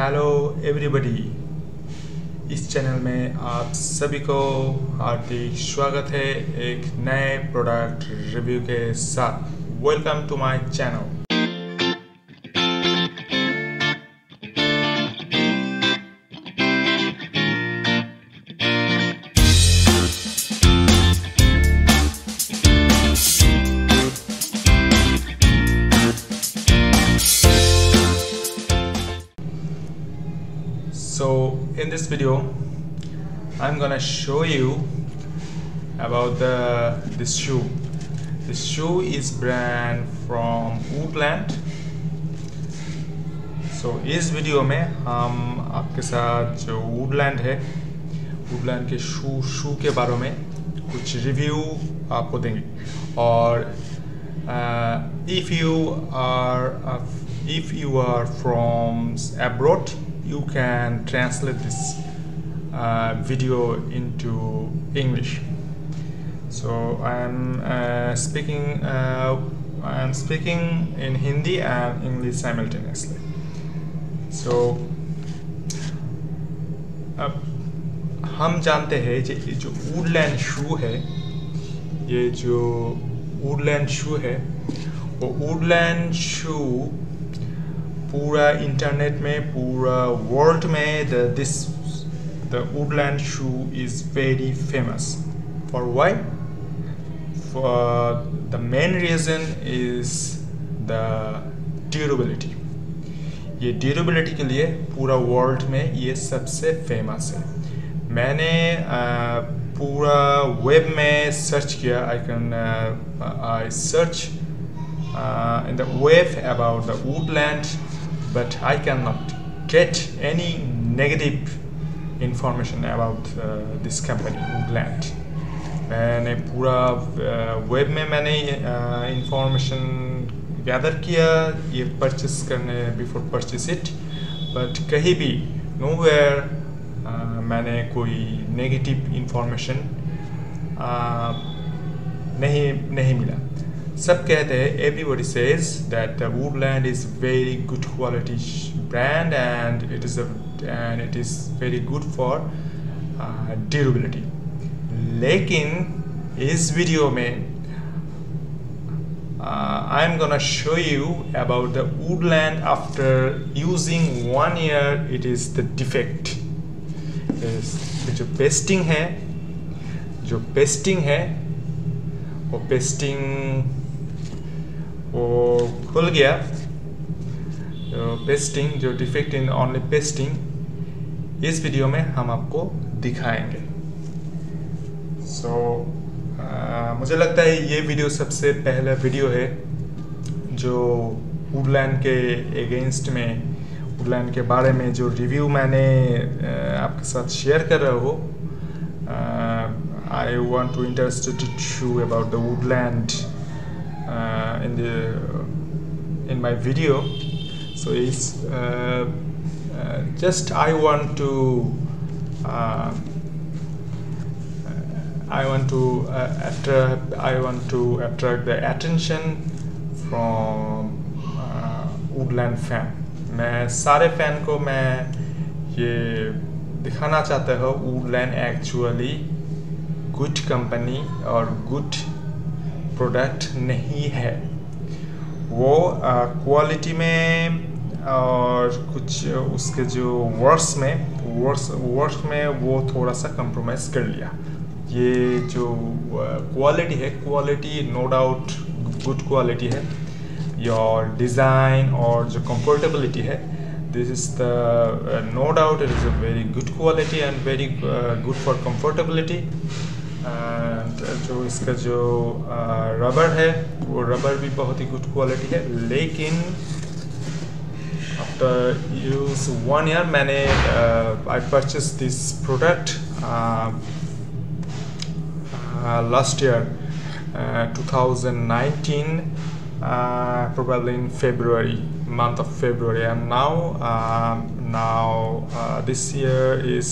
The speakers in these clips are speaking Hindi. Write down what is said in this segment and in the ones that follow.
हेलो एवरीबॉडी, इस चैनल में आप सभी को हार्दिक स्वागत है एक नए प्रोडक्ट रिव्यू के साथ। Welcome to my channel. So in this video I'm gonna show you about this shoe. This shoe is brand from Woodland. So इस वीडियो में हम आपके साथ जो Woodland है, Woodland के शू के बारे में कुछ रिव्यू आपको देंगे। और if you are from abroad, you can translate this video into English. So I am speaking in Hindi and English simultaneously. So हम जानते हैं कि जो वुडलैंड शू है, ये जो वुडलैंड शू है, वो वुडलैंड शू पूरा इंटरनेट में, पूरा वर्ल्ड में the Woodland shoe is very famous. For why? For the main reason is the durability. ये durability के लिए पूरा वर्ल्ड में ये सबसे फेमस है। मैंने पूरा वेब में सर्च किया। I search in the web about the Woodland, but I cannot get any negative information about this company Woodland. मैंने पूरा वेब में मैंने information gather किया ये purchase करने before purchase it, but कहीं भी nowhere मैंने कोई negative information नहीं मिला। सब कहते हैं, everybody says that the Woodland is very good quality brand and it is very good for durability. लेकिन इस वीडियो में I am gonna show you about the Woodland after using 1 year. It is the defect. जो पेस्टिंग है वो खुल गया। पेस्टिंग जो डिफेक्ट इन ओनली पेस्टिंग इस वीडियो में हम आपको दिखाएंगे। मुझे लगता है ये वीडियो सबसे पहला वीडियो है जो वुडलैंड के अगेंस्ट में, वुडलैंड के बारे में जो रिव्यू मैंने आपके साथ शेयर कर रहा हूँ। I want to interested you about the Woodland in my video. So it's just I want to attract the attention from Woodland fan. मैं सारे फैन को मैं ये दिखाना चाहता हूँ Woodland actually गुड कंपनी और गुड प्रोडक्ट नहीं है। वो क्वालिटी में और कुछ उसके जो वर्क्स में वो थोड़ा सा कंप्रोमाइज कर लिया। ये जो quality no doubt good quality है। योर डिज़ाइन और जो कंफर्टेबिलिटी है, this is the no doubt it is a very good quality and very good for comfortability. And जो इसका जो रबर है वो रबर भी बहुत ही गुड क्वालिटी है। लेकिन आफ्टर यूज 1 year मैंने I purchased this product last year 2019 probably in month of February, and now this year is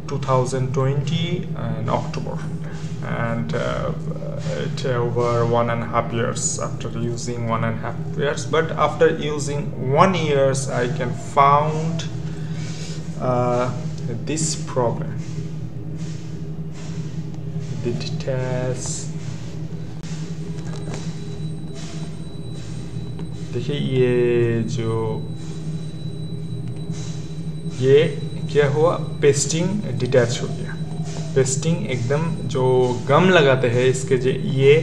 2020 in October, and it over 1.5 years after using 1.5 years. But after using 1 year I can found this problem, the details. देखिए ये क्या हुआ, पेस्टिंग डिटैच हो गया। पेस्टिंग एकदम जो गम लगाते हैं इसके ये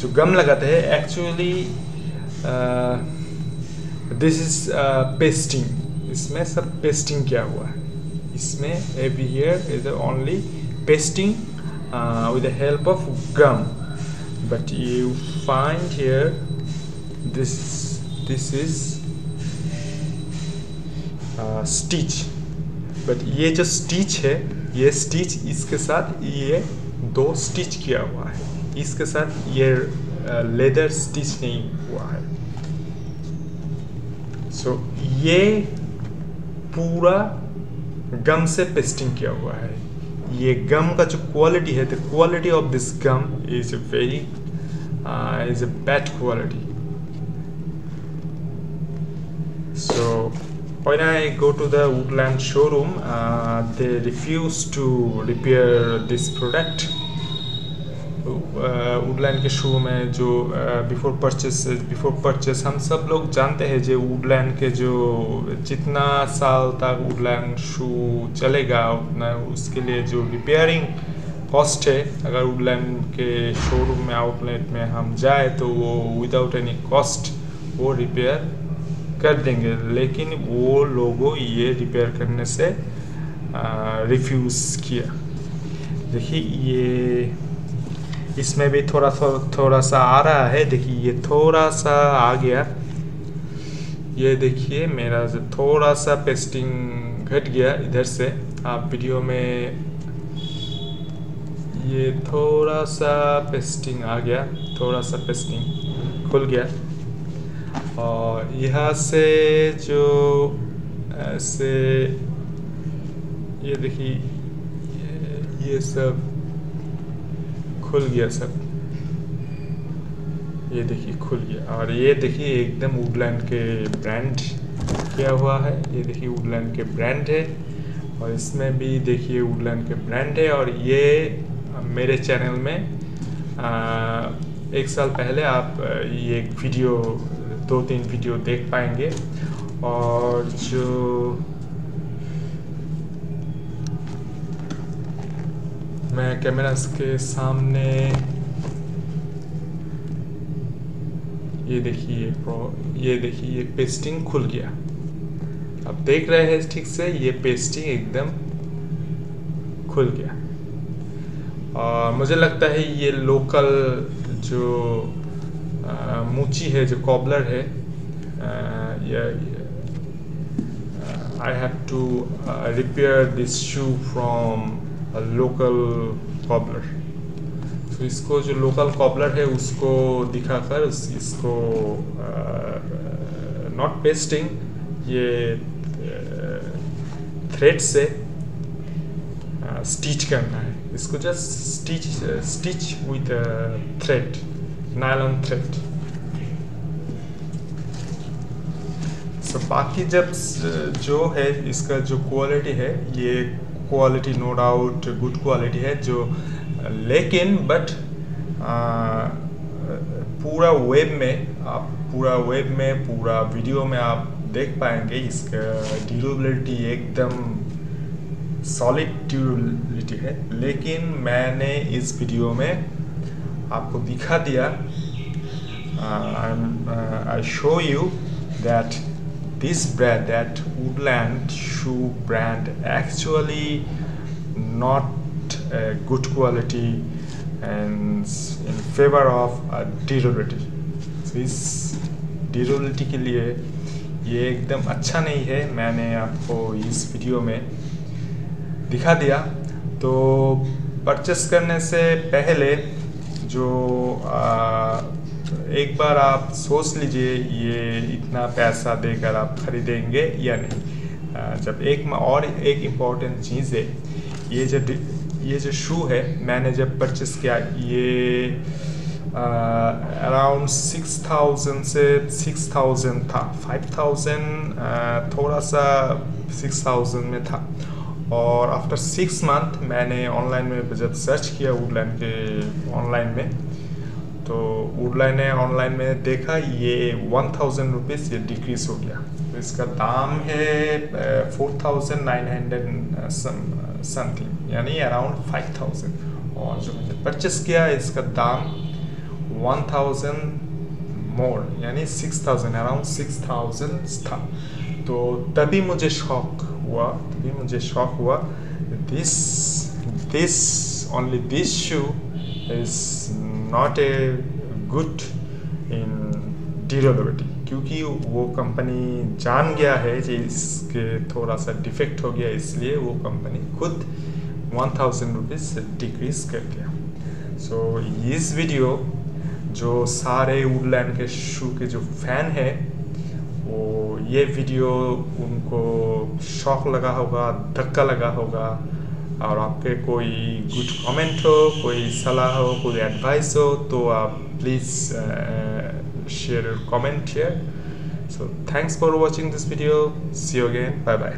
जो गम लगाते हैं एक्चुअली दिस इज पेस्टिंग। इसमें सब पेस्टिंग किया हुआ है। इसमें every here is only pasting with the help of gum, but you find here this is stitch, but ये जो stitch है, ये stitch इसके साथ ये 2 स्टिच किया हुआ है, इसके साथ ये लेदर स्टिच नहीं हुआ है। सो ये पूरा गम से पेस्टिंग किया हुआ है। ये गम का जो क्वालिटी है, the quality of this gum is very is a bad quality. So when I go to the Woodland showroom, they refuse to repair this product. Woodland के शो में जो बिफोर परचेस हम सब लोग जानते हैं जो Woodland के जो जितना साल तक Woodland शू चलेगा उतना उसके लिए जो रिपेयरिंग कॉस्ट है, अगर Woodland के शोरूम में आउटलेट में हम जाए तो वो विदाउट एनी कॉस्ट वो रिपेयर कर देंगे, लेकिन वो लोगों ये रिपेयर करने से रिफ्यूज़ किया। देखिए ये इसमें भी थोड़ा सा आ रहा है। देखिए ये थोड़ा सा आ गया, ये देखिए मेरा थोड़ा सा पेस्टिंग घट गया इधर से। आप वीडियो में ये थोड़ा सा पेस्टिंग आ गया, थोड़ा सा पेस्टिंग खुल गया, और यहाँ से जो ऐसे ये देखिए ये सब खुल गया, सब ये देखिए खुल गया। और ये देखिए एकदम Woodland के ब्रांड किया हुआ है, ये देखिए Woodland के ब्रांड है, और इसमें भी देखिए Woodland के ब्रांड है। और ये मेरे चैनल में 1 साल पहले आप ये वीडियो 2-3 वीडियो देख पाएंगे। और जो मैं कैमरा के सामने ये देखिए ये पेस्टिंग खुल गया। आप देख रहे हैं ठीक से, ये पेस्टिंग एकदम खुल गया। और मुझे लगता है ये लोकल जो मूची है, जो कॉबलर है, I have to repair this shoe from local cobbler. तो इसको जो लोकल कॉबलर है उसको दिखाकर इसको नॉट पेस्टिंग, ये थ्रेड से स्टिच करना है। इसको just stitch with thread, nylon thread. So बाकी जब जो है इसका जो क्वालिटी है, ये quality no doubt good quality है जो, लेकिन बट पूरा वेब में पूरा वीडियो में आप देख पाएंगे इसका ड्यूरेबिलिटी एकदम सॉलिड ड्यूरेबिलिटी है। लेकिन मैंने इस वीडियो में आपको दिखा दिया, I show you that this brand, that Woodland shoe brand, actually not a good quality and in favor of durability. So इस durability के लिए ये एकदम अच्छा नहीं है। मैंने आपको इस वीडियो में दिखा दिया। तो परचेस करने से पहले जो एक बार आप सोच लीजिए ये इतना पैसा देकर आप खरीदेंगे या नहीं। जब एक इम्पॉर्टेंट चीज़ है, ये जो शू है मैंने जब परचेस किया, ये अराउंड 6000 से 6000 था, 5000 थोड़ा सा 6000 में था। और आफ्टर 6 मंथ मैंने ऑनलाइन में जब सर्च किया वुडलैंड के ऑनलाइन में, तो वुडलैंड ने ऑनलाइन में देखा ये 1000 रुपीज़ ये डिक्रीज़ हो गया। तो इसका दाम है 4900 समथिंग, यानी अराउंड 5000। और जो मैंने परचेस किया इसका दाम 1000 मोर, यानी 6000, अराउंड 6000 था। तो तभी मुझे शॉक हुआ this shoe is not a good in durability, क्योंकि वो कंपनी जान गया है कि इसके थोड़ा सा डिफेक्ट हो गया, इसलिए वो कंपनी खुद 1000 रुपीज़ डिक्रीज कर दिया। सो इस वीडियो जो सारे वुडलैंड के शू के जो फैन है, वो ये वीडियो उनको शॉक लगा होगा, धक्का लगा होगा। और आपके कोई गुड कमेंट हो, कोई सलाह हो, कोई एडवाइस हो, तो आप please share your comment here. So thanks for watching this video. See you again. Bye bye.